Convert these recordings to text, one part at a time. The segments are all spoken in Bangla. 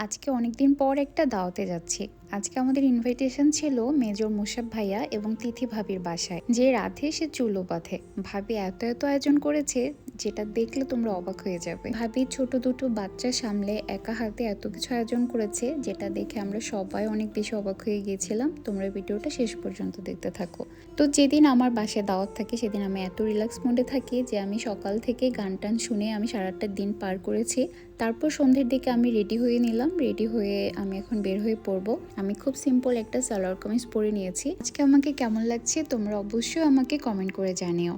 আজকে অনেকদিন পর একটা দাওয়াতে যাচ্ছি। আজকে আমাদের ইনভাইটেশন ছিল মেজর মুসাব ভাইয়া এবং তিথি ভাবির বাসায়। যে রাধে সে চুলো বাঁধে। ভাবি এত এত আয়োজন করেছে যেটা দেখলে তোমরা অবাক হয়ে যাবে। ভাবি ছোট দুটো বাচ্চা সামলে একা হাতে এত কিছু আয়োজন করেছে যেটা দেখে আমরা সবাই অনেক বেশি অবাক হয়ে গিয়েছিলাম। তোমরা ভিডিওটা শেষ পর্যন্ত দেখতে থাকো। তো যেদিন আমার বাসায় দাওয়াত থাকে সেদিন আমি এত রিল্যাক্স মোডে থাকি যে আমি সকাল থেকে গান টান শুনে আমি সারাটা দিন পার করেছি। তারপর সন্ধ্যের দিকে আমি রেডি হয়ে নিলাম। রেডি হয়ে আমি এখন বের হয়ে পড়বো। আমি খুব সিম্পল একটা সালোয়ার কামিজ পরে নিয়েছি। আজকে আমাকে কেমন লাগছে তোমরা অবশ্যই আমাকে কমেন্ট করে জানিও।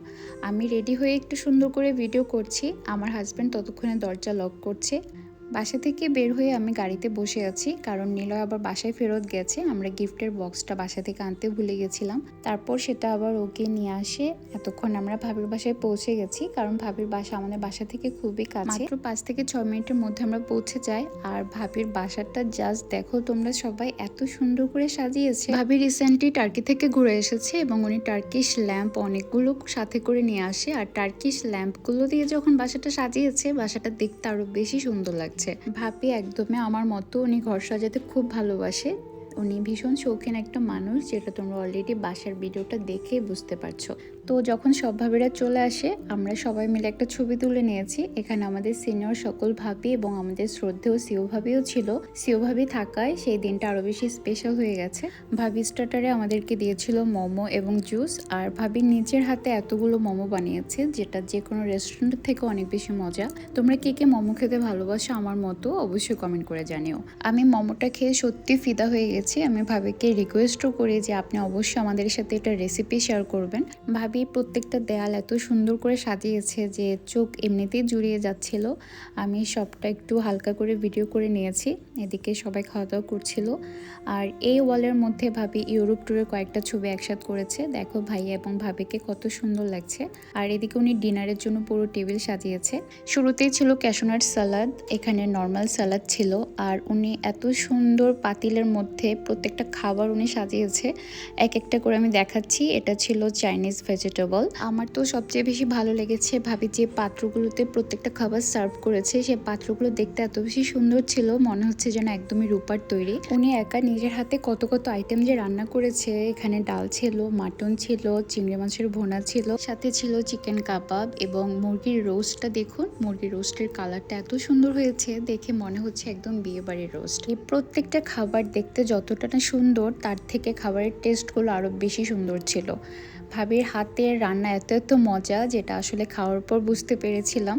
আমি রেডি হয়ে একটু সুন্দর করে ভিডিও করছি। আমার হাজব্যান্ড ততক্ষণে দরজা লক করছে। বাসা থেকে বের হয়ে আমি গাড়িতে বসে আছি, কারণ নিলয় আবার বাসায় ফেরত গেছে। আমরা গিফটের বক্সটা বাসা থেকে আনতে ভুলে গেছিলাম। তারপর সেটা আবার ওকে নিয়ে আসে। এতক্ষণ আমরা ভাবির বাসায় পৌঁছে গেছি, কারণ ভাবির বাসা আমাদের বাসা থেকে খুবই কাছে, মাত্র 5 থেকে 6 মিনিটের মধ্যে আমরা পৌঁছে যাই। আর ভাবির বাসাটা জাস্ট দেখো তোমরা সবাই, এত সুন্দর করে সাজিয়েছে। ভাবি রিসেন্টলি টার্কি থেকে ঘুরে এসেছে এবং উনি টার্কিশ ল্যাম্প অনেকগুলো সাথে করে নিয়ে আসে। আর টার্কিশ ল্যাম্পগুলো দিয়ে যখন বাসাটা সাজিয়েছে, বাসাটা দেখতে আরো বেশি সুন্দর লাগছে। ভাবি একদমই আমার মতো, উনি ঘর সাজাতে খুব ভালোবাসে। উনি ভীষণ শৌখিন একটা মানুষ, যেটা তোমরা অলরেডি বাসার ভিডিওটা দেখে বুঝতে পারছো। তো যখন সব ভাবিরা চলে আসে, আমরা সবাই মিলে একটা ছবি তুলে নিয়েছি। এখানে আমাদের সিনিয়র সকল ভাবি এবং আমাদের শ্রদ্ধেয় সিও ভাবিও ছিল। সিও ভাবি থাকায় সেই দিনটা আরো বেশি স্পেশাল হয়ে গেছে। ভাবি স্টার্টারে আমাদেরকে দিয়েছিল মোমো এবং জুস। আর ভাবি নিজের হাতে এতগুলো মোমো বানিয়েছে, যেটা যে কোনো রেস্টুরেন্ট থেকে অনেক বেশি মজা। তোমরা কে কে মোমো খেতে ভালোবাসো আমার মতো অবশ্যই কমেন্ট করে জানিও। আমি মোমোটা খেয়ে সত্যি ফিদা হয়ে গেছি। আমি ভাবিকে রিকোয়েস্টও করি যে আপনি অবশ্যই আমাদের সাথে এটা রেসিপি শেয়ার করবেন। ভাবি প্রত্যেকটা দেয়াল এত সুন্দর করে সাজিয়েছে যে চোখ এমনিতেই জুড়িয়ে যাচ্ছিল। আমি সবটা একটু হালকা করে ভিডিও করে নিয়েছি। এদিকে সবাই খাওয়া দাওয়া করছিল। আর এই ওয়ালের মধ্যে ভাবি ইউরোপ ট্যুরের কয়েকটা ছবি একসাথে করেছে। দেখো ভাইয়া এবং ভাবিকে কত সুন্দর লাগছে। আর এদিকে উনি ডিনারের জন্য পুরো টেবিল সাজিয়েছে। শুরুতেই ছিল ক্যাশনাট সালাদ, এখানে নর্মাল সালাদ ছিল। আর উনি এত সুন্দর পাতিলের মধ্যে প্রত্যেকটা খাবার উনি সাজিয়েছে। এক একটা করে আমি দেখাচ্ছি। এটা ছিল চাইনিজ ভেজিটেবল। আমার তো সবচেয়ে বেশি ভালো লেগেছে ভাবি যে পাত্রগুলোতে প্রত্যেকটা খাবার সার্ভ করেছে, সেই পাত্রগুলো দেখতে এত বেশি সুন্দর ছিল, মনে হচ্ছে যেন একদমই রূপার তৈরি। উনি একা নিজের হাতে কত কত আইটেম যে রান্না করেছে। এখানে ডাল ছিল, মাটন ছিল, চিংড়ি মাছের ভুনা ছিল, সাথে ছিল চিকেন কাবাব এবং মুরগির রোস্টটা দেখুন। মুরগির রোস্টের কালারটা এত সুন্দর হয়েছে, দেখে মনে হচ্ছে একদম বিয়ে বাড়ির রোস্ট। এই প্রত্যেকটা খাবার দেখতে যতটা না সুন্দর, তার থেকে খাবারের টেস্টগুলো আরো বেশি সুন্দর ছিল। ভাবির হাতের রান্না এত এত মজা, যেটা আসলে খাওয়ার পর বুঝতে পেরেছিলাম।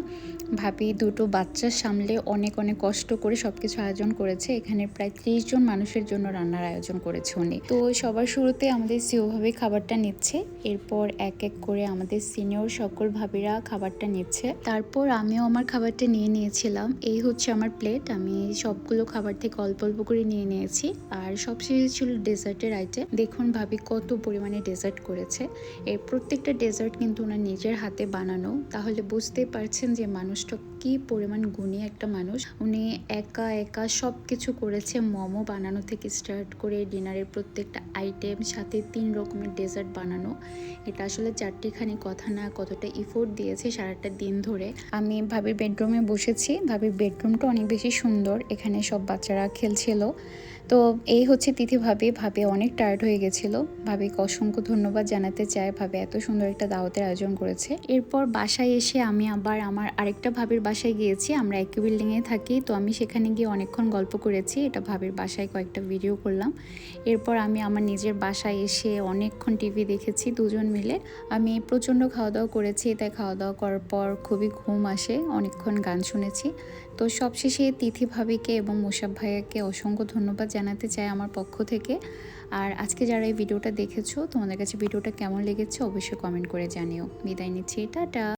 ভাবি দুটো বাচ্চা সামলে অনেক অনেক কষ্ট করে সবকিছু আয়োজন করেছে। এখানে প্রায় 30 জন মানুষের জন্য রান্নার আয়োজন করেছে উনি। তো সবার শুরুতে আমাদের সিও ভাবি খাবারটা নিচ্ছে, এরপর এক এক করে আমাদের সিনিয়র সকল ভাবিরা খাবারটা নিচ্ছে। তারপর আমিও আমার খাবারটা নিয়ে নিয়েছিলাম। এই হচ্ছে আমার প্লেট। আমি সবগুলো খাবার থেকে অল্প অল্প করে নিয়ে নিয়েছি। আর সবশেষে ছিল ডেজার্টের আইটেম। দেখুন ভাবি কত পরিমাণে ডেজার্ট করেছে। এর প্রত্যেকটা ডেজার্ট কিন্তু ওনার নিজের হাতে বানানো। তাহলে বুঝতে পারছেন যে মানুষটা কি পরিমাণ গুণী একটা মানুষ। উনি একা একা সব কিছু করেছে, মোমো বানানো থেকে স্টার্ট করে ডিনারের প্রত্যেকটা আইটেম, সাথে 3 রকমের ডেজার্ট বানানো। এটা আসলে চারটিখানি কথা না, কতটা ইফোর্ট দিয়েছে সারাটা দিন ধরে। আমি ভাবির বেডরুমে বসেছি। ভাবির বেডরুমটা অনেক বেশি সুন্দর, এখানে সব বাচ্চারা খেলছিল। তো এই হচ্ছে তিথি ভাবি। ভাবি অনেক টায়ার্ড হয়ে গেছিল। ভাবিকে অসংখ্য ধন্যবাদ জানাতে চাই, ভাবি এত সুন্দর একটা দাওয়াতের আয়োজন করেছে। এরপর বাসায় এসে আমি আবার আমার আরেকটা ভাবির বাসায় গিয়েছি। আমরা একই বিল্ডিংয়ে থাকি, তো আমি সেখানে গিয়ে অনেকক্ষণ গল্প করেছি। এটা ভাবির বাসায় কয়েকটা ভিডিও করলাম। এরপর আমি আমার নিজের বাসায় এসে অনেকক্ষণ টিভি দেখেছি দুজন মিলে। আমি প্রচণ্ড খাওয়া দাওয়া করেছি, তাই খাওয়া দাওয়া করার পর খুবই ঘুম আসে, অনেকক্ষণ গান শুনেছি। তো সবশেষে তিথি ভাবিকে এবং মুসাব ভাইয়াকে অসংখ্য ধন্যবাদ জানাতে চাই আমার পক্ষ থেকে। আর আজকে যারা এই ভিডিওটা দেখেছো, তোমাদের কাছে ভিডিওটা কেমন লেগেছে অবশ্যই কমেন্ট করে জানিও। বিদায় নিচ্ছি, টাটা।